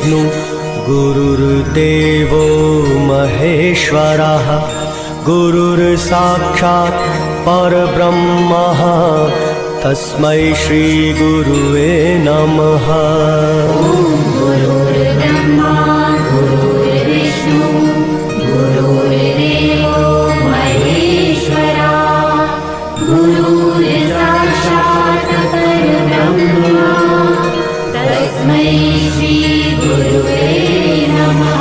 विष्णु गुरुर्देवो महेश्वरः गुरुर्साक्षात् परब्रह्मः तस्मै श्री गुरुवे नमः। गुरुर्ब्रह्मा गुरुर्विष्णु गुरुर्देवो महेश्वरः गुरुर्साक्षात् परब्रह्मा तस्मै श्री गुरुवे नमः।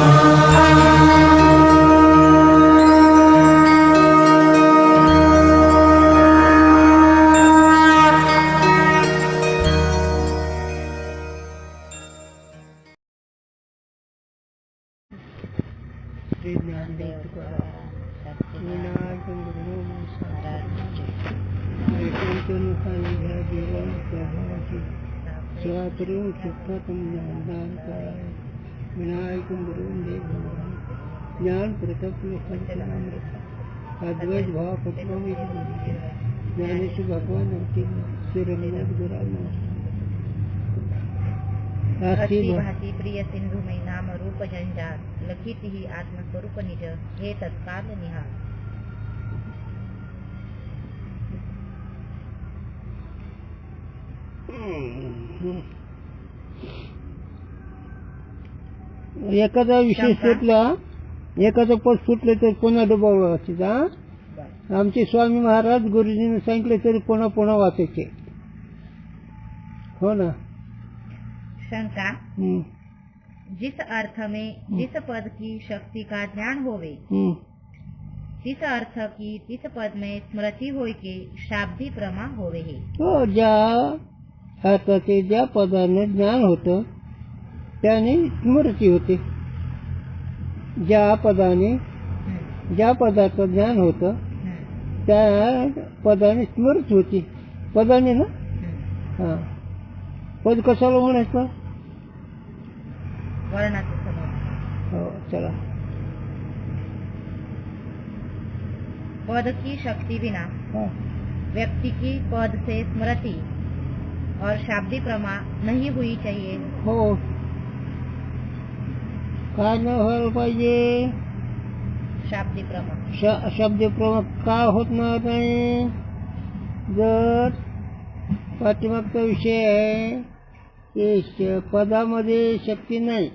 ज्ञान प्रताप अद्वैत भाव ज्ञानेश्वर भगवान भाती प्रिय सिंधु में नाम रूप जंजाल लखीति ही आत्मस्वरूप निज हे तत्काल निहार। एखादा विषय सुटला, एखादं पद सुटलं तर पुन्हा डबल वाचायचा. आमचे स्वामी महाराज गुरुजीने सांगितले तरी पुन्हा पुन्हा वाचायचे. हो ना. शंका जिस अर्थ में जिस पद की शक्ति का ज्ञान होवे तिस अर्थ की तिस पद में स्मृति होय के शाब्दी प्रमा होवे हे. हो, ज्या अर्थाचे ज्या पदाने ज्ञान होतं त्याने स्मृती होते. ज्या पदाने ज्या पदाचं ज्ञान होतं त्या पदाने स्मृती होती. पदाने ना. हा, पद कशाला म्हणायचं? वर्णाचे समूह. हो, चला. पद की शक्ति बिना हा. व्यक्ति की पद से स्मृति और शाब्दी प्रमा नहीं हुई चाहिए. हो, काय न व्हायला पाहिजे? शाब्दी प्रमा. शब्द प्रमा का होत नाही? जर पाठीमागचा विषय आहे की पदामध्ये शक्ती नाही,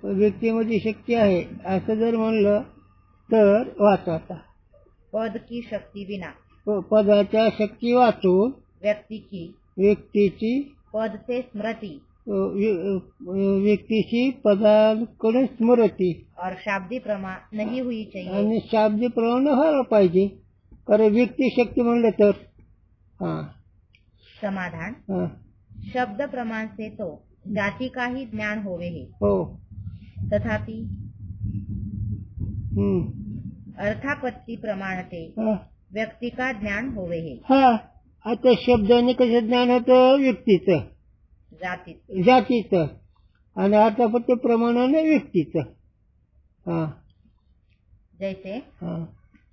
व्यक्तीमध्ये शक्ती आहे असं जर म्हणलं तर वाचायचा. पद की शक्ति बिना पदाच्या शक्ती वाचून व्यक्तीची पद से स्मृति व्यक्तीची पदाकडे स्मृती और शाब्दी प्रमा नहीं हुई चाहिए. आणि शाब्दी प्रमाण व्हायला पाहिजे. कारण व्यक्ती शक्ती म्हणलं तर. हा. समाधान. हा. शब्द प्रमाण से तो जाति का ही ज्ञान होवे है. हो. तथापि अर्थापत्ति प्रमाणते व्यक्ति का ज्ञान होवे है. हा. आता शब्दाने कसं ज्ञान होतं? व्यक्तीचं, जातीचं, आणि अर्थापत्ती प्रमाणाने व्यक्तीचं. हा. जैसे हा.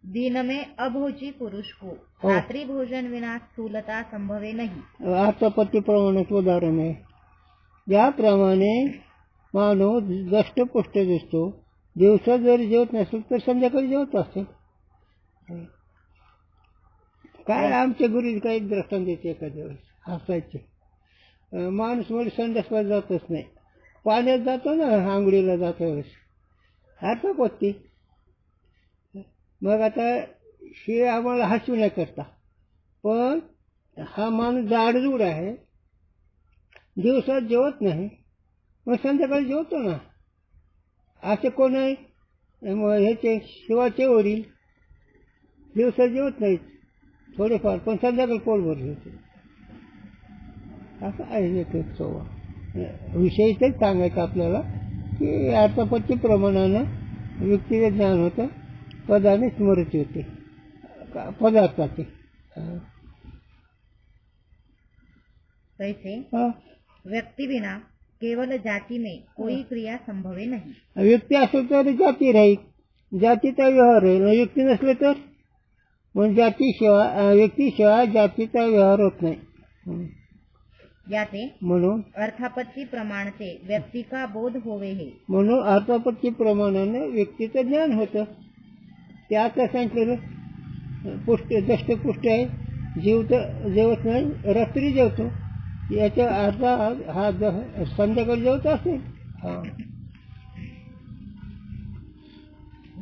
दिन में अभोजी पुरुष को रात्रि भोजन विना स्थूलता संभवे नहीं. अर्थापत्ती प्रमाणाचं उदाहरण आहे. ज्याप्रमाणे मानव दष्टपुष्ट दिसतो, दिवसा जरी जेवत नसेल तर संध्याकाळी जेवत असेल. काय आमच्या गुरुजी काही दृष्टांत देते. एखाद्या वेळेस हसायचे. माणूस मध्ये संडासला जातच नाही, पाण्यात जातो ना, आंघोळीला जातो वेळेस अर्थापत्ती. मग आता हे आम्हाला हसू नाही करता, पण हा माणूस जाडजूड आहे, दिवसात जेवत नाही, मग संध्याकाळी जेवतो ना. असे कोण आहे? ह्याचे शिवाचे वडील दिवसात जेवत नाहीत, थोडेफार, पण संध्याकाळी पोटभर जेवतो. असं आहे ते विषयी तेच सांगायचं आपल्याला की अर्थापत्ती प्रमाणानं व्यक्तीचं ज्ञान होतं, पदाने स्मृती होते पदार्थाची. कैसे व्यक्ति बिना केवल जाति में कोई क्रिया संभवे नहीं. व्यक्ती असेल तर जाती राहील, जातीचा व्यवहार राहील. व्यक्ती नसले तर मग जातीशिवाय व्यक्तीशिवाय जातीचा व्यवहार होत नाही. याते म्हणून अर्थापत्ती प्रमाणचे व्यक्ती का बोध होवे हे. म्हणून अर्थापत्ती प्रमाणाने व्यक्तीचं ज्ञान होतं. ते आता सांगितलं पुष्ट दष्टपुष्ट आहे, जीव तर जेवत नाही, रात्री जेवतो. याच्या अर्धा हा संध्याकाळी जेवत असेल.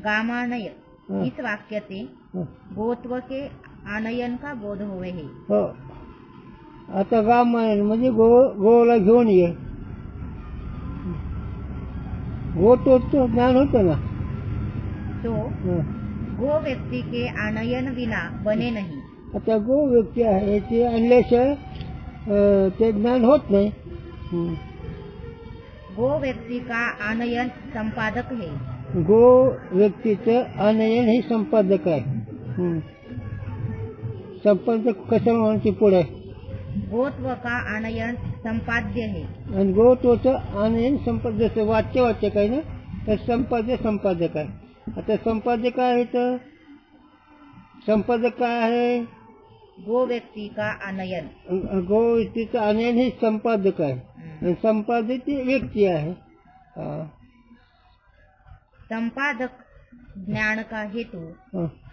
गामानय इस वाक्य ते गोत्व के आनयन का बोध होवे हे. हो. आता गामायन म्हणजे गोला घेऊन ये. गो तो ज्ञान होतं ना. तो गो व्यक्ती के आनयन विना बने नहीं. आता गो व्यक्ती आहे ते आणल्याशिवाय ते ज्ञान होत नाही. गो व्यक्ती का आनयन संपादक है. गो व्यक्तीचं आनयन हे संपादक आहे. संपादक कशाला म्हणायची पुढे. गोत्व का आनयन संपाद्य है. आणि गोत्वचं आनयन संपादक, जसं वाचक आहे ना, तर संपादक आहे. आता संपादक आहे तर संपादक काय आहे. गो व्यक्ती का आनयन. गो व्यक्तीचं आनयन हे संपादक आहे. आणि संपादित ती व्यक्ती आहे. संपादक ज्ञान का हेतु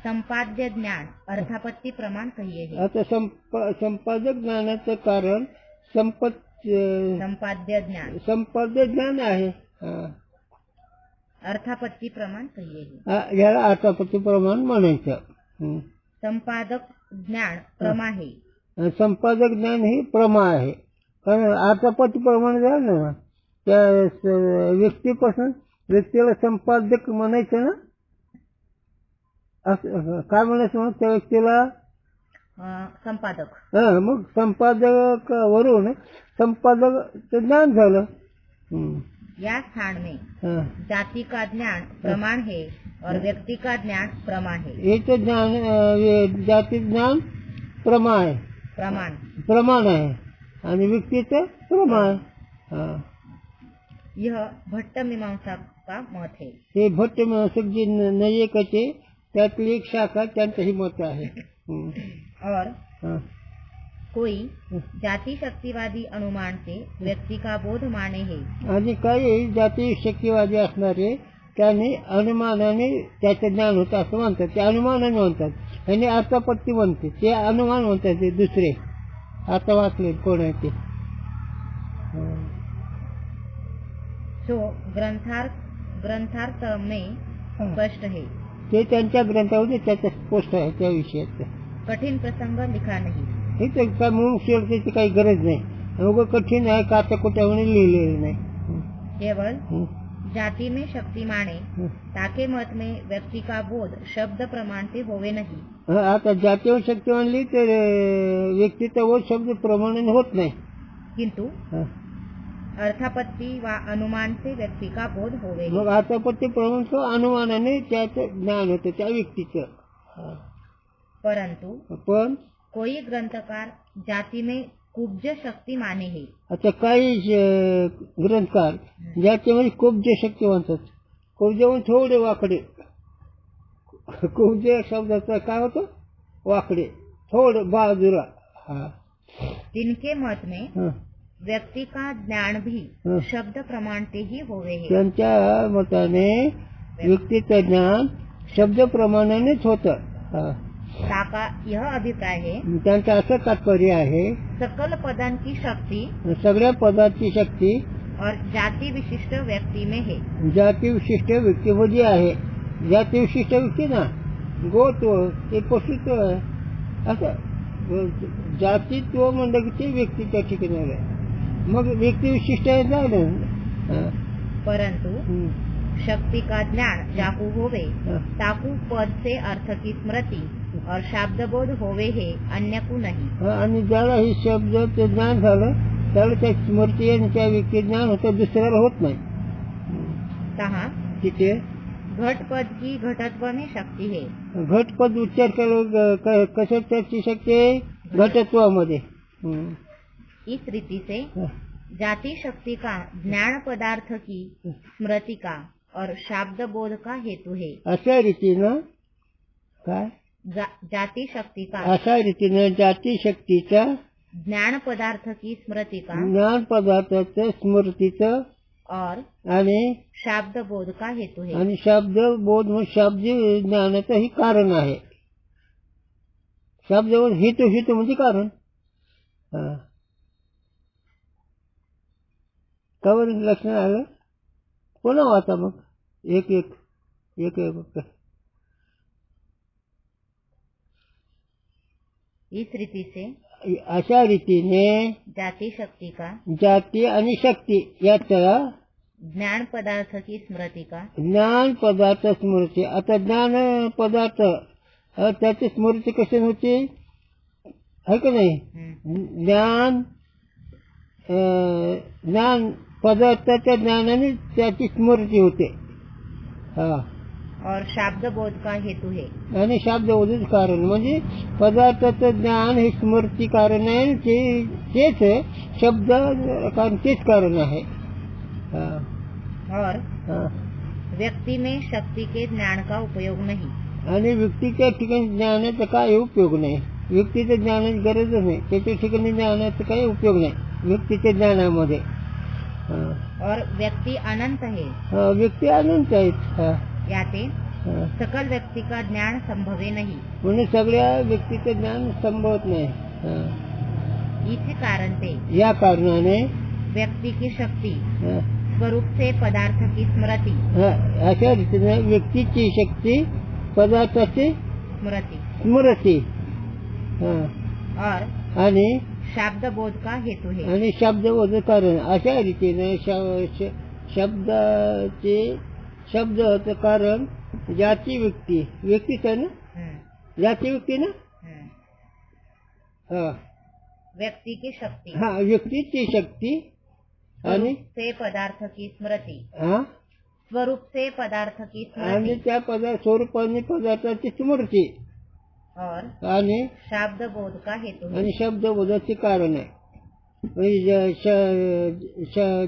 संपाद्य ज्ञान अर्थापत्ती प्रमाण कहिए है. आता संपादक ज्ञानाचं कारण संपाद्य ज्ञान आहे. अर्थापत्ती प्रमाण कहिए है. याला अर्थापत्ती प्रमाण म्हणायचं. संपादक ज्ञान प्रमा है. संपादक ज्ञान हे प्रमा आहे. कारण अर्थापत्ती प्रमाण झालं ना, त्या व्यक्तीपासून व्यक्तीला संपादक म्हणायचं ना. काय म्हणायचं मग त्या व्यक्तीला संपादक. मग संपादक वरून संपादक ज्ञान झालं. या स्थान में जाति का ज्ञान प्रमाण है और व्यक्ति का ज्ञान प्रमाण है. हे तो ज्ञान जाति ज्ञान प्रमाण आहे आणि व्यक्तीचं प्रमाण. यह भट्ट मीमांसा का मत है. हे भट्ट मीमांसक जी नैयिकाचे त्यातली एक शाखा, त्यांचं ही मत आहे. और कोई जाति शक्तिवादी अनुमान से व्यक्ती का बोध माने है. आणि काही जाती शक्तिवादी असणारे त्याने अनुमानाने त्याचं ज्ञान होतं असं म्हणतात. ते अनुमानाने म्हणतात आणि अर्थापत्ती म्हणते. ते अनुमान म्हणतात. ते दुसरे आता वाचले कोण आहे ते. सो ग्रंथार्थ में स्पष्ट है. ते त्यांच्या ग्रंथामध्ये त्याचं स्पष्ट आहे त्या विषयाचं. कठीण प्रसंग लिखा नाही. हे तर काय म्हणून त्याची काही गरज नाही. उगं कठीण आहे काचा कुठे म्हणे लिहिलेलं नाही. केवळ जाति में शक्ति माने ताके मत में व्यक्ति का बोध शब्द प्रमाण से होवे नहीं. आता जातीवर शक्ती म्हणली तर व्यक्तीचा बोध शब्द प्रमाणाने होत नाही. किंतु अर्थापत्ती व अनुमान से व्यक्ति का बोध होवे. मग अर्थापत्ती प्रमाण तो अनुमानाने त्याचं ज्ञान होतं त्या व्यक्तीचं. परंतु पण कोई ग्रंथकार जाति में कुब्ज शक्ती माने है. आता काही ग्रंथकार ज्याच्यामध्ये कुब्ज शक्ती म्हणतात. कुब्ज म्हणजे थोडे वाकडे. कुब्ज शब्दाचा काय होतं वाकडे थोडं बाजूला. तिनके मत में व्यक्ति का ज्ञान भी शब्द प्रमाण से ही होवे है. त्यांच्या मताने व्यक्तीचं ज्ञान शब्द प्रमाणानेच होतं. ताका यह अभिप्राय है. त्यांचं असं तात्पर्य आहे सकल पदांची शक्ती सगळ्या पदाची शक्ती और जाति विशिष्ट व्यक्ति में है. जाती विशिष्ट व्यक्तीमध्ये आहे. जाती विशिष्ट व्यक्ती ना गोत्व ते पशुत्व आहे. असं जातीत्व म्हणलं की ते व्यक्ती त्या ठिकाणी आहे. मग व्यक्ती विशिष्ट आहे झालं. परंतु शक्ति का ज्ञान जाकू होवे ताकू पद से अर्थ की स्मृति और शब्द बोध होवे हे अन्य को नहीं. आणि ज्याला हे शब्द ते ज्ञान झालं त्याला त्या स्मृती आणि त्या व्यक्ती ज्ञान होतं, दुसऱ्याला होत नाही. तहा तिथे घटपद की घटत्व में शक्ती है. घटपद उच्चार कशाची शक्ती आहे घटत्वामध्ये. इस रीति से जाति शक्ति का ज्ञान पदार्थ की स्मृति का और शब्द बोध का हेतु है. अशा रीतीनं काय जाति शक्ति का अशा रीतीनं जाती शक्तीचा ज्ञान पदार्थ की स्मृति का ज्ञान पदार्थाचं स्मृतीचं और आणि शाब्द बोध का हेतु है। आणि शब्द बोध म्हणजे शब्द ज्ञानाचं ही कारण आहे. शब्द बोध हेतू हेतू म्हणजे कारण. कवर लक्षण आलं. पुन्हा वाचा मग एक एक एक एक. इस रीति से अशा रीतीने जाति शक्ति का जाती आणि शक्ती याचा ज्ञान पदार्थ की स्मृति का ज्ञान पदार्थ स्मृती. आता ज्ञान पदार्थ त्याची स्मृती कशी होती आहे का नाही. ज्ञान ज्ञान पदार्थाच्या ज्ञानाने त्याची स्मृती होते. और शाब्द बोध का हेतु है. आणि शब्द बोधच कारण म्हणजे पदार्थाचं ज्ञान हे स्मृती कारण आहे. तेच शब्द कारण तेच कारण आहे. और व्यक्ती में शक्ती के ज्ञान का उपयोग नहीं. आणि व्यक्तीच्या ठिकाणी ज्ञानाचा काही उपयोग नाही. व्यक्तीच्या ज्ञानाची गरजच नाही. त्याच्या ठिकाणी ज्ञानाचा काही उपयोग नाही व्यक्तीच्या ज्ञानामध्ये. और व्यक्ती अनंत है. व्यक्ती अनंत आहेत. याते सकल व्यक्ति का ज्ञान संभवे नहीं. म्हणून सगळ्या व्यक्तीचं ज्ञान संभवत नाही. इसी कारण से या कारणाने व्यक्ति की शक्ती स्वरूप से पदार्थ की स्मृति अशा रीतीने व्यक्तीची शक्ती पदार्थाची स्मृती और आणि शब्द बोध का हेतु है. आणि शब्द बोध कारण. अशा रीतीने शब्दाचे शब्द होतं कारण ज्याची व्यक्ती व्यक्तीच आहे ना. ज्याची व्यक्ती ना. व्यक्ति की शक्ती व्यक्तीची शक्ती आणि से पदार्थ की स्मृती. स्वरूप से पदार्थ की स्मृती आणि त्या स्वरूपाने पदार्थाची स्मृती और आणि शब्द बोध का हेतु है. आणि शब्द बोधाचे कारण आहे.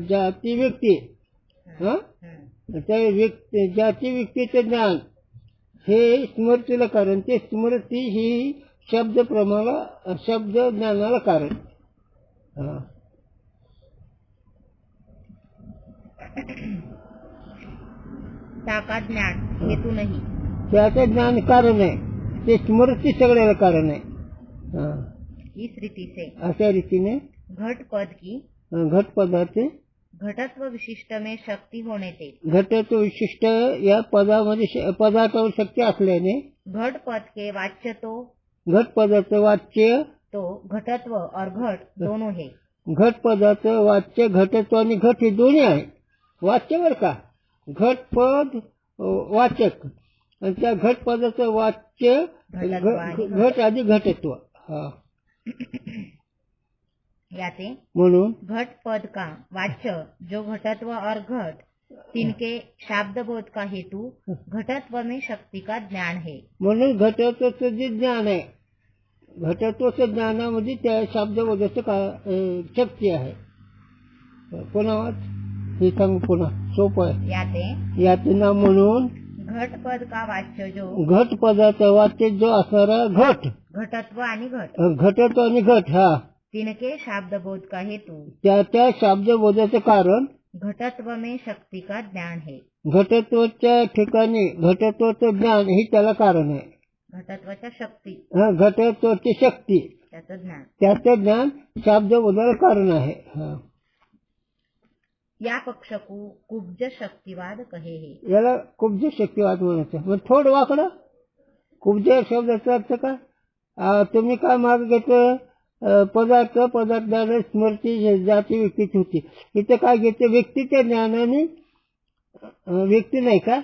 जाती व्यक्ती त्या व्यक्ती जाती व्यक्तीचं ज्ञान हे स्मृतीला कारण. ते स्मृती ही शब्द ज्ञानाला कारण. त्याका ज्ञान हेतू नाही. त्याचं ज्ञान कारण आहे. ते स्मृती सगळ्याला कारण आहे. इस रीति से अशा रीतीने घट पद की घट पदार्थ घटत्व विशिष्ट में शक्ती होने से घटत्व विशिष्ट या पदामध्ये पदार्थावर शक्ती असल्याने घट पद के वाच्य तो घट पदार्थ वाच्य तो घटत्व और घट दोनों है. घट पदार्थ वाच्य घटत्व आणि घट हे दोन्ही आहे. वाच्य बर का. घट पद वाचक आणि त्या घट पदाचं वाच्य घट आधी घटत्व. याते म्हणून घट पद का वाच्य जो घटत्व और घट तिनके शाब्द बोध का हेतु घटत्व में शक्ति का ज्ञान है. म्हणून घटत्वाचं जे ज्ञान आहे घटत्वाच्या ज्ञानामध्ये त्या शब्दबोधाचं शक्ती आहे. पुन्हा हे सांगू पुन्हा सोपं आहे. याचे नाव म्हणून घट पद का वाच्य जो घट पदाचा वाच्य जो असणारा घट घटत्व आणि घट घटत्व आणि घट तिनके शाब्द बोध का हेतु त्या शब्दबोधाचं कारण घटत्व में शक्ति का ज्ञान है. घटत्वाच्या ठिकाणी घटत्वाचं ज्ञान हे त्याला कारण आहे. घटत्वाच्या शक्ती घटत्वाची शक्ती त्याचं ज्ञान शब्दबोधाला कारण आहे. या पक्ष को कुब्ज शक्तिवाद कहे है. याला कुब्ज शक्तिवाद म्हणायचं. मग थोडं वाकडं कुब्ज शब्दाचा अर्थ काय. तुम्ही काय मागे घेतलं पदार्थ स्मृती जाती व्यक्तीची होती. इथं काय घेते व्यक्तीच्या ज्ञानाने व्यक्ती नाही का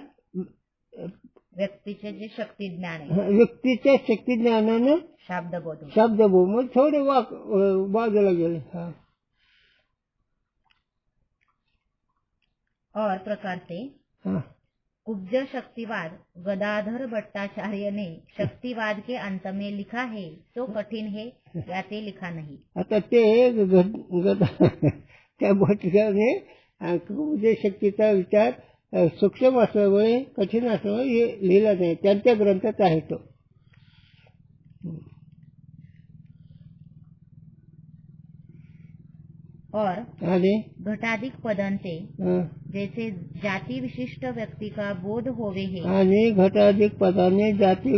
व्यक्तीचे जे शक्ती ज्ञान आहे व्यक्तीच्या शक्ती ज्ञानाने शब्दबोध मग थोडे बाजूला गेले. और प्रकार से कुब्ज शक्तिवाद गदाधर भट्टाचार्य ने शक्तिवाद के अंत में लिखा है तो कठिन है या ते लिखा नहीं. आता ते त्या भट्टाचार्याने कुब्ज शक्तीचा विचार सूक्ष्म असल्यामुळे कठीण असल्यामुळे हे लिहिला नाही. त्यांच्या ग्रंथात आहे तो. और आणि घटाधिक पदांचे जैसे जाति विशिष्ट व्यक्ति का बोध होवे है, आणि घटाधिक पदाने जाती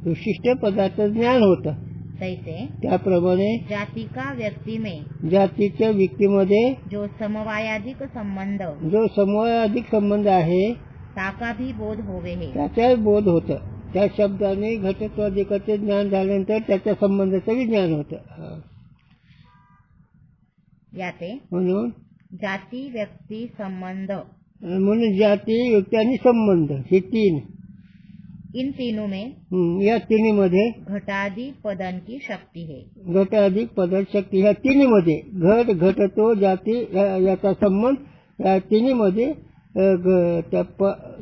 विशिष्ट पदाचं ज्ञान होतं, तैसे त्याप्रमाणे जाति का व्यक्ति में जातीच्या व्यक्तीमध्ये जो समवायाधिक संबंध जो समवायाधिक संबंध आहे ताका भी बोध होवे है। त्याचा बोध होतं. त्या शब्दाने घटत्वाधिकाचे ज्ञान झाल्यानंतर त्याच्या संबंधाचं विज्ञान होतं. याते म्हणून जाति व्यक्ति संबंध जाती व्यक्ती आणि संबंध हे तीन, इन तीनों में या तिन्हीमध्ये घटादि पदन की शक्ती है। घटाधिक पदार्थ शक्ती ह्या तिन्हीमध्ये घटतो जाती याचा संबंध या तिन्हीमध्ये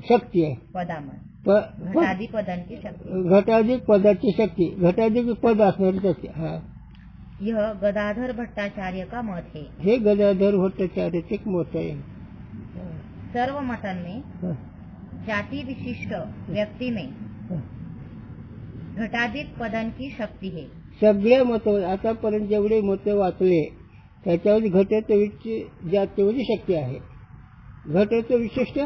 शक्ती आहे. पदामध्ये घटादि पदन की शक्ती, घटाधिक पदाची शक्ती, घटाधिक पद असणारी शक्ती. हा, यह गदाधर भट्टाचार्य का मत है। हे गदाधर भट्टाचार्याचे मत आहे. सर्व मतन में जाति विशिष्ट व्यक्ति में घटाधिक पदन की शक्ती है। सगळे मत आतापर्यंत जेवढे मत वाचले त्याच्यावर घटत्वाची जातीवरची शक्ती आहे. घटत्व विशिष्ट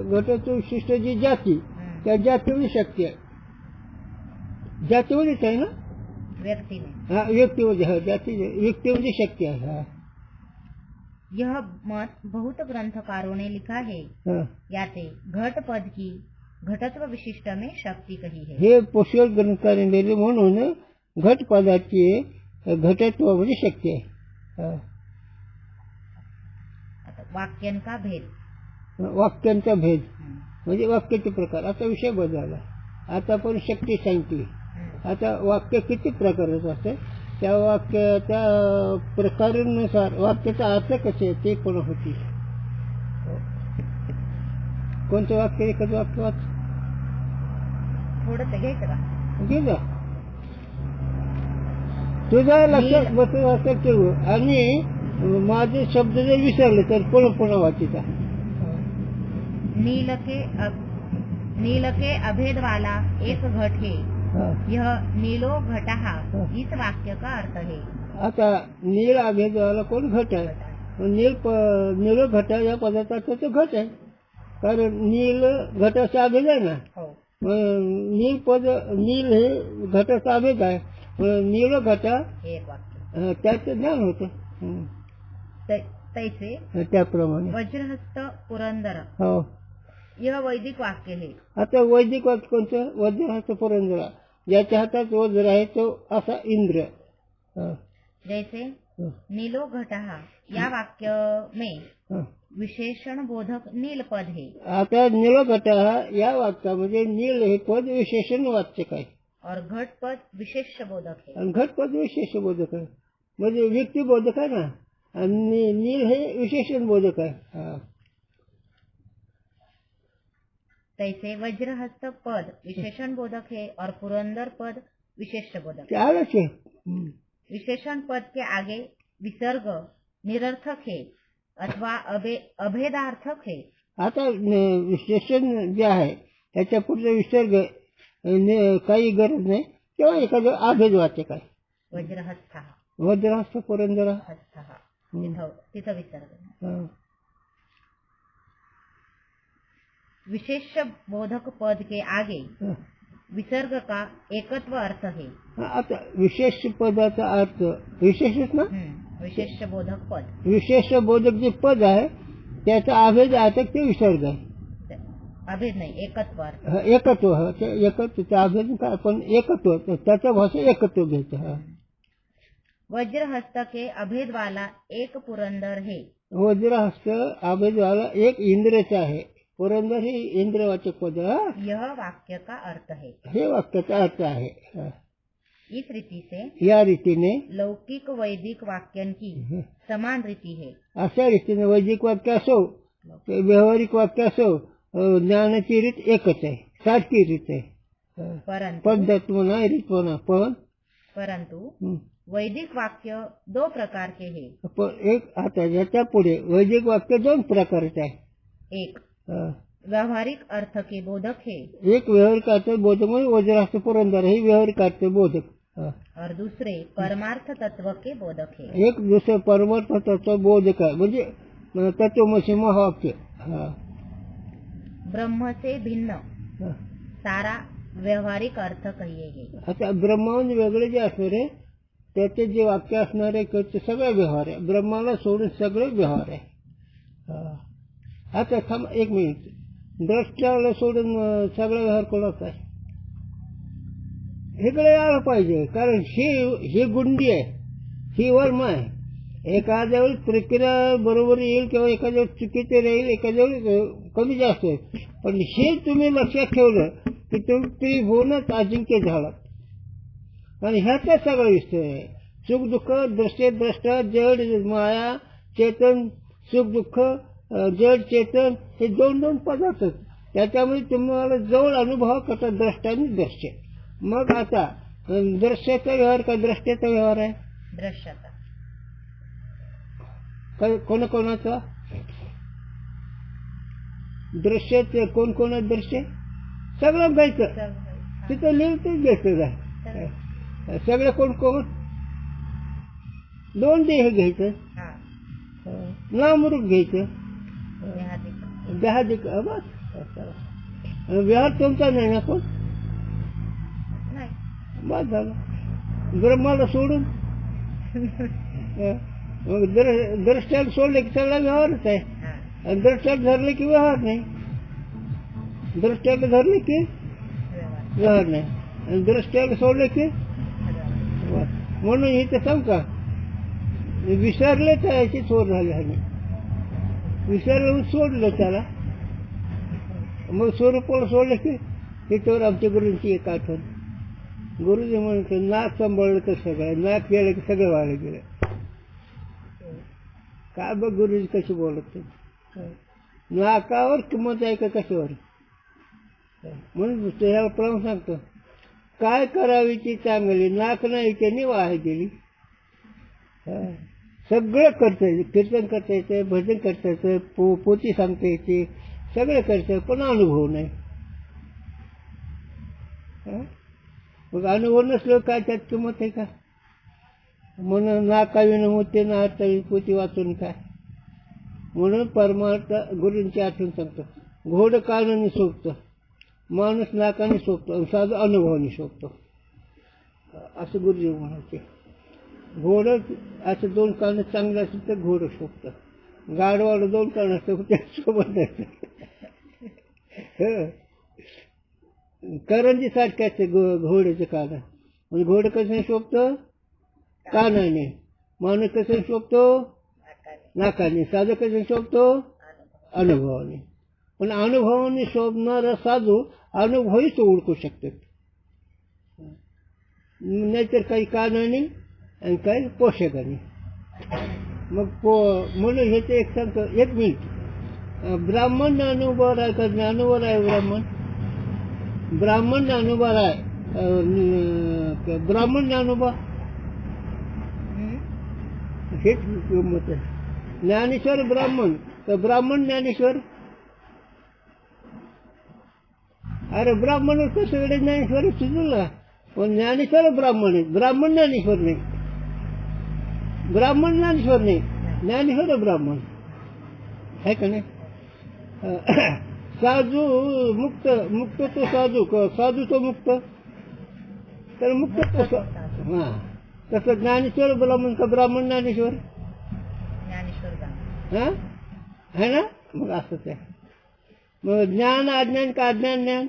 घटत्व विशिष्ट जी जाती त्या जातीवरची शक्ती आहे. जातीवरच आहे ना, व्यक्ति में हा, व्यक्तीवर जाती व्यक्तीवरची शक्ती आहे. हा, यह मत बहुत ग्रंथकारों ने लिखा है। याते घट पद की घटत्व विशिष्ट में शक्ती कही है। हे पुष्कळ ग्रंथकारांनी लिहिले म्हणून घट पदाची घटत्वावरची शक्ती आहे. वाक्यांचा भेद, वाक्यांचा भेद म्हणजे वाक्याचे प्रकार. आता विषय बदलला. आता आपण शक्ती सांगितली. आता वाक्य किती प्रकारचं असतं, त्या वाक्याच्या प्रकारानुसार वाक्याचा अर्थ कसे ते पण होती. कोणतं वाक्य, एकच वाक्य वाच थोडं घ्यायचं का, घे तुझ्या लक्षात ठेव. आणि माझे शब्द जर विसरले तर पुन्हा वाचायचा. नील के अभेद वाला एक घट है, यह नीलो घटहा इस वाक्य का अर्थ है. आता नील अभेद वाला कोण घट आहे. नील घटा या पदार्थाचा तो घट आहे, कारण नील घटाचा अभेद आहे ना. नील पद, नील हे घटाचा अभेद आहे. नील घटा एक वाक्य त्याचं ज्ञान होतं. तैसे त्याप्रमाणे वज्रहस्त पुरंदर, हो, यह वैदिक वाक्य है. आता वैदिक वाक्य कोणतं. वज्रहस्त पुरंदरा, ज्याच्या हातात वज्र आहे तो असा इंद्र. जैसे नीलो घटहा या वाक्य में विशेषण बोधक नील पद है. आता नील घटा या वाक्यामध्ये नील हे पद विशेषण वाचक आहे और घट पद विशेष बोधक है. आणि घट पद विशेष बोधक आहे, म्हणजे व्यक्ती बोधक आहे ना, आणि नील हे विशेषण बोधक आहे. तैसे वज्रहस्त पद विशेषण बोधक है और पुरंदर पद विशेष बोधक है. विशेषण पद के आगे विसर्ग निरर्थक है अथवा अभेदार्थक है. आता विशेषण जे आहे त्याच्या पुढे विसर्ग काही गरज नाही, तेव्हा एखादं अभेदवाचक आहे. वज्रहस्त पुरंदरा तिथं विसर्ग. विशेष बोधक पद के आगे विसर्ग का एकत्व अर्थ है. आता विशेष पदाचा अर्थ विशेषच ना. विशेष बोधक पद, विशेष बोधक जे पद आहे त्याचा अभेद अर्थ ते विसर्ग आहे. अभेद नाही, एकत्व अर्थ. एकत्व, एकत्व अभेद का आपण एकत्व, त्याच्या भाषा एकत्व घ्यायचं. वज्रहस्त के अभेद वाला एक पुरंदर है. वज्रहस्त अभेद वाला एक इंद्रचा आहे. पुरंदर ही इंद्रवाचक पद. यह वाक्य का अर्थ है. हे वाक्याचा अर्थ आहे. इस रीति से, या रीतीने लौकिक वैदिक वाक्यन की समान रीति है. अशा रीतीने वैदिक वाक्य असो, व्यावहारिक वाक्य असो, ज्ञानाची रीत एकच आहे, सारखी रीत आहे. पद्धत म्हणा, रीत म्हणा. परंतु वैदिक वाक्य दो प्रकार के है. एक आता याच्या पुढे वैदिक वाक्य दोन प्रकारचे आहे. एक व्यावहारिक अर्थ के बोधक है. एक व्यावहारिक अर्थ बोधक म्हणजे वज्रहस्त पुरंदर हे व्यावहारिक अर्थ बोधक, हाँ। और दूसरे परमार्थ तत्व के बोधक है। एक दूसरे परमार्थ तत्व बोधक है म्हणजे तत्वमसी महावाक्य। हाँ। ब्रह्म से भिन्न हाँ। सारा व्यवहारिक अर्थ कहिए गए। आता ब्रह्माहून वेगळे जे असणार आहे त्याचे जे वाक्य असणार आहे ते सगळे व्यवहार आहे, ब्रह्माला सोडून सगळे व्यवहार आहे। हाँ। आता थांब एक मिनिट, द्रष्ट्याला सोडून सगळे व्यवहार कोणाचा आहे हेकडे यायला पाहिजे, कारण ही गुंडी आहे, ही वर्मा आहे। एखाद्या वेळी प्रक्रिया बरोबर येईल किंवा एखाद्या वेळी चुकीचे राहील, एखाद्या वेळी कमी जास्त होईल, पण हे तुम्ही लक्षात ठेवलं की तुम्ही त्रिभुवनात अजिंक्य झालात आणि ह्याचा सगळा विषय आहे। सुख दुःख, दृश्य द्रष्टा, जड माया, चेतन, सुख दुःख, जड चेतन हे दोन दोन पदार्थ, त्याच्यामध्ये तुम्हाला जवळ अनुभव करता द्रष्टा आणि दृश्य। मग आता दृश्याचा व्यवहार का दृष्ट्याचा व्यवहार आहे? दृश्याचा। कोणाकोणाचा दृश्याचे कोण कोण दृश्य सगळं घ्यायचं, तिथं लिहितच घ्यायचं आहे सगळं कोण कोण, दोन देह घ्यायचं, नामरूप घ्यायचं, देहादिक बस। व्यवहार तुमचा नाही ना कोण, बस झालं ब्रह्माला सोडून। मग दृष्ट्याला सोडले की सगळा व्यवहारच आहे, आणि दृष्ट्याला धरले की व्यवहार नाही, दृष्ट्याला धरले की व्यवहार नाही, आणि दृष्ट्याला सोडले की म्हणून इथे सांग का विसरले तर याची चोर झाली आणि विसरलं सोडलं त्याला, मग स्वरूपाला सोडले की तिथवर आमच्या गुरूंची एक आठवण, गुरुजी म्हणतो नाक सांभाळलं तर सगळं, नाक गेलं की सगळं वाळलं गेलं। काय बघ गुरुजी कशी बोलत, नाकावर किंमत आहे का कशावर, म्हणून ह्याला प्रमाण सांगतो काय करावी ती चांगली, नाक नाही त्यांनी वाया गेली। सगळं करता येते, कीर्तन करता येतं, भजन करता येतं, पोथी सांगता येते, सगळं करता पण अनुभव नाही। मग अनुभव नसलं काय त्यात किंमत आहे का? म्हणून नाकाविन होते ना अर्थावी पोथी वाचून काय, म्हणून परमार्थ गुरूंची आठवण सांगतो, घोड कानाने शोभतं, माणूस नाकाने शोभतो, साधं अनुभवाने शोभतो असं गुरुजी म्हणायचे। घोड असं दोन कान चांगलं असेल तर घोड शोभतं, गाडवाला दोन कान असतं त्या सोबत नसतं। करंजी सारखे असते घोड्याचे कान, म्हणजे घोड कसं शोभतं कानाने, माणूस कसं शोभतो नाकाने, साधू कसं शोभतो अनुभवाने। पण अनुभवाने शोभणारा साधू अनुभवीच ओळखू शकतात, नाहीतर काही कानाने आणि काही पोषकाने। मग म्हणून ह्याचं एक सांगतो, एक मिनिट, ब्राह्मण अनुभव आहे का ज्ञानवर आहे? ब्राह्मण अनुभव आहे, ब्राह्मण अनुभव हेच मत आहे। ज्ञानेश्वर ब्राह्मण तर ब्राह्मण ज्ञानेश्वर, अरे ब्राह्मण सगळे ज्ञानेश्वर सुचला, पण ज्ञानेश्वर ब्राह्मण आहे, ब्राह्मण ज्ञानेश्वर नाही, ब्राह्मण ज्ञानेश्वर नाही, ज्ञानेश्वर ब्राह्मण आहे का नाही? साधू मुक्त, मुक्त तो साधू, साधू तो मुक्त, तर मुक्त तो हां, तसं ज्ञानेश्वर ब्राह्मण का ब्राह्मण ज्ञानेश्वर हां है ना? मग असंच आहे। मग ज्ञान अज्ञान का अज्ञान ज्ञान,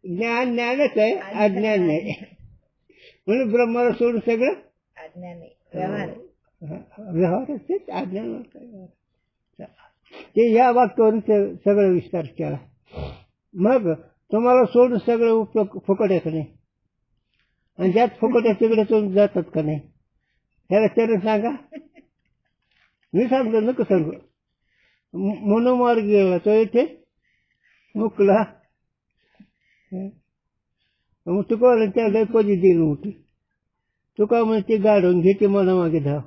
ज्ञान ज्ञानच आहे, अज्ञान नाही, म्हणून ब्रह्माला सोडून सगळं अज्ञान आहे, व्यवहार व्यवहारच तेच अज्ञान। ते या वाक्यावरून सगळं विस्तार केला। मग तुम्हाला सोडून सगळं उपयोग फुकट आहे का नाही, आणि ज्यात फुकट आहे तिकडे तुम्ही जातात का नाही, ह्याला चरण सांगा, मी सांगतो नको सांगू। मनोमार्ग गेला तो इथे मुकला, मग तुका त्या गैपदी दिली मोठी, तुका म्हणते गाडून घेते मला मागे धाव,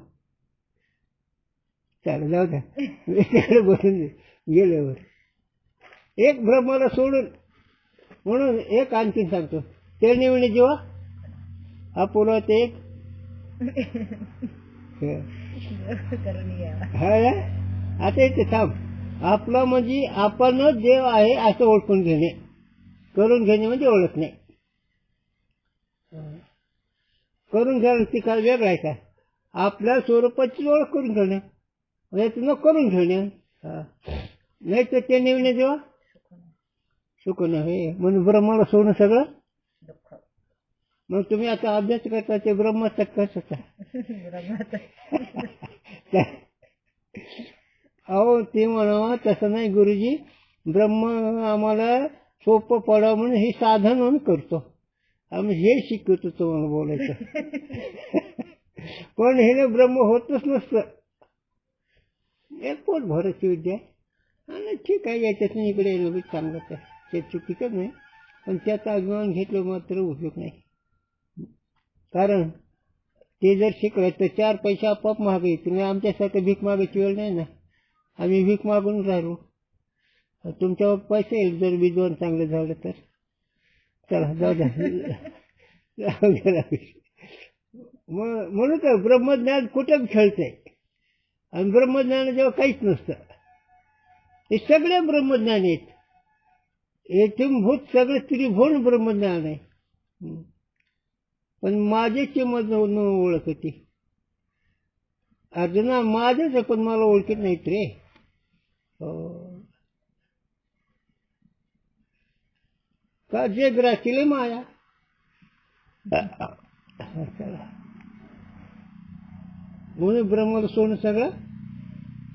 चालेल जाऊ द्या, तिकडे बसून गेल्यावर एक ब्रह्माला सोडून म्हणून एक आणखीन सांगतो, ते निवणे जेव्हा हा पुरा ते एक करून घ्यावा. हा ना? आता इथे थांब. आपला म्हणजे आपणच देव आहे असं ओळखून घेणे, करून घेणे म्हणजे ओळखणे. करून घ्यायला ती काय वेगळं आहे का? आपल्या स्वरूपाची ओळख करून घेणे, न करून घेणे. नाही तर ते निवणे जेव्हा सुख नव्हे म्हणून ब्रह्माला सोडून सगळं दुःख. मग तुम्ही आता अभ्यास करता ते ब्रह्माचा कसं अहो ते म्हणावं तसं नाही गुरुजी, ब्रह्म आम्हाला सोपं पडावं म्हणून हे साधन म्हणून करतो, आम्ही हे शिकवतो तुम्हाला बोलायचं. पण हे ब्रह्म होतच नसतं. एक पोट भरायची विद्या आणि ठीक आहे, याच्यातून इकडे येणं बी चांगलंच आहे, ते चुकीचं नाही. पण त्याचा अभिमान घेतलं मात्र उपयोग नाही. कारण ते जर शिकलं तर 4 पैसे आपोआप मागे येतील. आमच्यासारखं भीक मागायची वेळ नाही ना, आम्ही भीक मागून राहिलो. तुमच्यावर पैसे येईल जर विद्वान चांगलं झालं तर. चला जाऊ द्या. म्हणून तर ब्रह्मज्ञान कुठं खेळतंय, आणि ब्रह्मज्ञान जेव्हा काहीच नसतं. हे सगळे ब्रह्मज्ञान आहेत, इथूनभूत सगळे त्रिभुवन ब्रह्मज्ञान आहे. पण माझ्याची मधून ओळख होती. अर्जुना माझ्याच आहे पण मला ओळखीत नाहीत रे. का जे ग्रासीले माया. म्हणून ब्रह्माला सोडून सगळं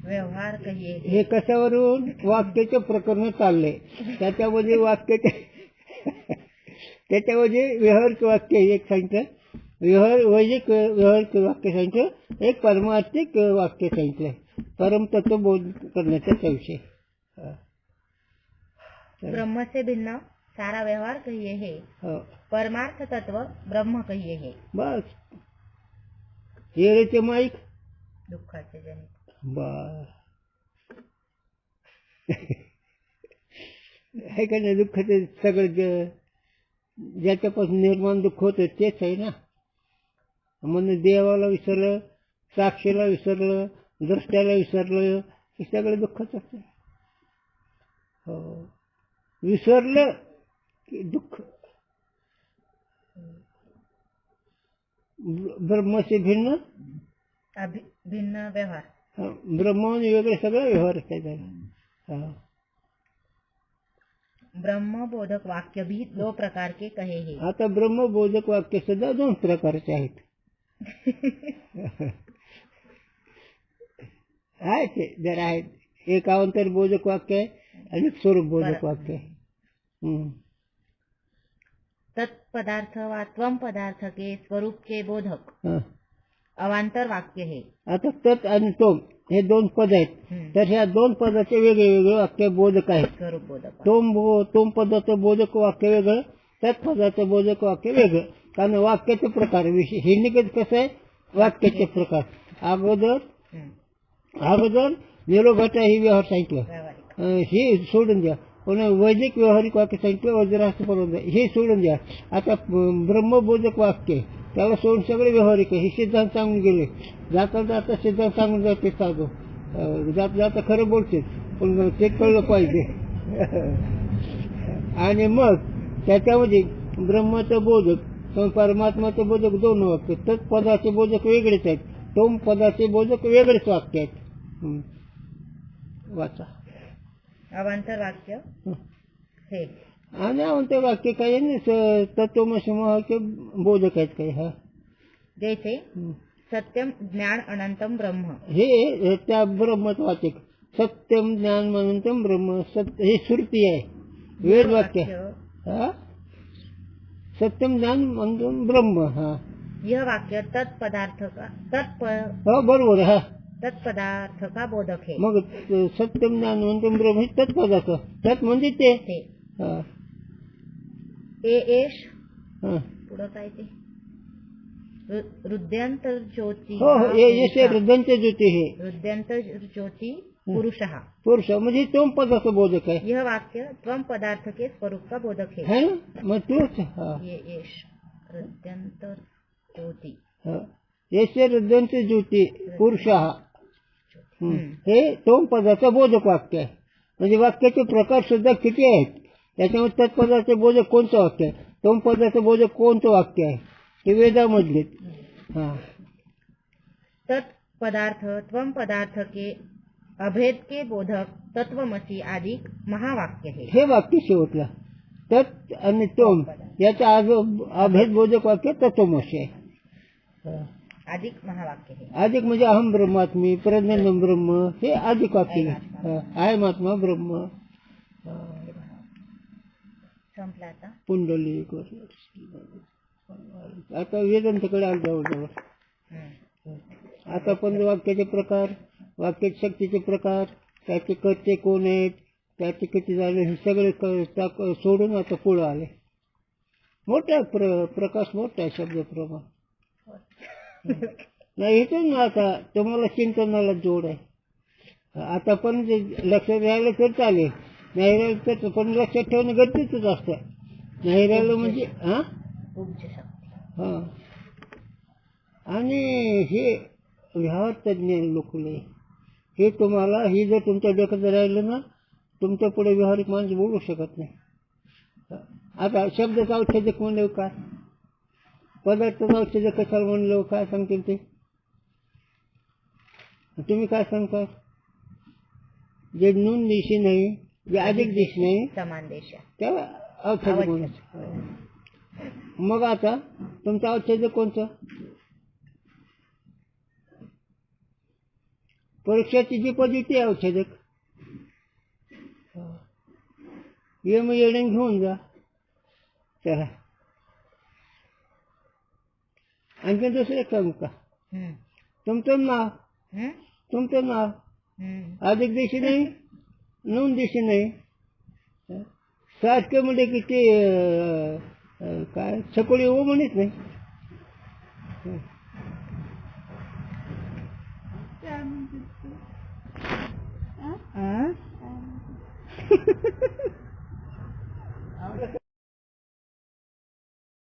व्यवहार कहिये. हे कशावरून वाक्याचे प्रकरण चालले, त्याच्यामध्ये व्यवहारिक वाक्य एक सांगितलं, वैदिक व्यवहारिक वाक्य सांगितलं, एक परमार्थिक वाक्य सांगितलंय, परमतत्व बोध करण्याचा विषय. ब्रह्म से भिन्न सारा व्यवहार कहिए है, परमार्थ तत्व ब्रह्म कहिए है. बस येरेचे माईक दुःखाचे जनित. बस आहे का नाही. दुःखाचे सगळं ज्याच्यापासून निर्माण दुःख होतं तेच आहे ना. म्हणून देवाला विसरलं, साक्षीला विसरलं, द्रष्ट्याला विसरलं, हे सगळं दुःखच असतं. विसरलं की दुःख. ब्रह्माचे भिन्न भिन्न व्यवहार. ब्रह्माने वेगळे सगळे व्यवहार असतात. ब्रह्मबोधक वाक्य भी 2 प्रकार के कहे हैं. आता ब्रह्मबोधक वाक्य सुद्धा 2 प्रकारचे आहेत. आहे ते जर आहेत. एक अवंतर बोधक वाक्य आहे आणि स्वरूप बोधक वाक्य आहे. तत्पदार्थ व त्वम पदार्थ के स्वरूप के बोधक अवांतर वाक्य है. आता तत् आणि तोम हे 2 पद आहेत, तर ह्या 2 पदाचे वेगळे वेगळे वाक्य बोधक आहेत. स्वरूप बोधक. तोम पदाचं बोधक वाक्य वेगळं, तत्पदाचं बोधक वाक्य वेगळं. कारण वाक्याचे प्रकार विषय हे निकट कसं आहे, वाक्याचे प्रकार. अगोदर निरोघट ही व्यवहार सांगितलं, हे सोडून द्या. पण वैदिक व्यवहारिक वाक्य सांगितलं, वज्रास्त्र पर्वत हे सोडून द्या. आता ब्रह्मबोधक वाक्य त्याला सोडून सगळे व्यवहारिक हे सिद्धांत सांगून गेले. जाता जाता सिद्धांत सांगून जाते साधू, जाता जाता खरं बोलते, पण ते कळलं पाहिजे. आणि मग त्याच्यामध्ये ब्रह्माचं बोधक, परमात्माचं बोधक 2 वाक्य. तत्पदाचे बोधक वेगळेच आहेत, तोम पदाचे बोधक वेगळेच वाक्य आहेत. वाचा. अवांतर वाक्य हे आणि अवांतर वाक्य काही नाही, तत्वमसी वाक्य बोधक आहेत काही. हा जैसे सत्यम ज्ञान अनंतम ब्रह्म, हे त्या ब्रह्मच वाचक. सत्यम ज्ञान अनंतम ब्रह्म, सत्य हे श्रुती आहे, वेद वाक्य. सत्यम ज्ञान अनंतम ब्रह्म. यह वाक्य तत्पदार्थ का बरोबर. तत्पदार्थ का बोधक है. मग सत्यम ज्ञान अनंतम ब्रह्म हे तत्पदार्थ. तत् म्हणजे ते. एष पुढं काय ते हृदयंतर ज्योती. हृदयंत ज्योती हे हृदयंतर ज्योती पुरुषः। पुरुष म्हणजे त्वम पदार्थ बोधक आहे, यह वाक्य त्वम पदार्थ के स्वरूप का बोधक है ना? मग तोच ये एष हृदयंतर ज्योति येशे हृदयंत ज्योती पुरुष हे त्वम पदार्थ बोधक वाक्य आहे. म्हणजे वाक्याचे प्रकार सुद्धा किती आहेत त्याच्यामध्ये तत्पदार्थ बोधक कोणतं वाक्य आहे, त्वम पदार्थ बोधक कोणतं वाक्य आहे ते वेदामधले. तत्पदार्थ त्वम पदार्थ के अभेद के बोधक तत्वमसी आदि महावाक्य है. हे वाक्य शेवटला तत् आणि त्वम याचा अभेद बोधक वाक्य तत्वमसी आहे. अधिक महावाक्य है. अधिक म्हणजे अहम ब्रह्मात्मी प्रज्ञानम ब्रह्म हे अधिक वाक्य आहे. महात्मा ब्रह्म संपला आता. पुंडलिक आता वेदांताकडे आलो जवळ. आता पण वाक्याचे प्रकार, वाक्याच्या शक्तीचे प्रकार, त्याचे कर्ते कोण आहेत, त्याचे किती झाले हे सगळे सोडून आता पुढं आले. मोठा प्रकाश मोठा आहे शब्द प्रमाण नाही. इथून ना आता तुम्हाला चिंतनाला जोड आहे. आता पण जे लक्षात राहिलं तर चालेल, नाही राहिलं तर पण लक्षात ठेवणं गरजेचंच असतं. नाही राहिलं म्हणजे आणि हे व्यवहार तज्ञ लोकले हे तुम्हाला हे जर तुमच्या डोक्यात राहिलं ना तुमच्या पुढे व्यवहारिक माणूस बोलू शकत नाही. आता शब्दाचं औषधक म्हणलं काय, पदार्थाचं औषधक कशाला म्हणलं काय सांगतील ते तुम्ही काय सांगता. जे नून दिशी नाही, जे अधिक दिश नाही समान देश त्याला औषध म्हणायचं. मग आता तुमचं औषधक कोणतं, परीक्षाची जी पद्धती आहे औषधक ये मग येणं घेऊन जा. चला आणखी दुसरं सांगू का, तुमचं नाव अधिक दिशी नाही नून दिशी नाही सारखं म्हणजे की ते काय छकोळी हो म्हणत नाही.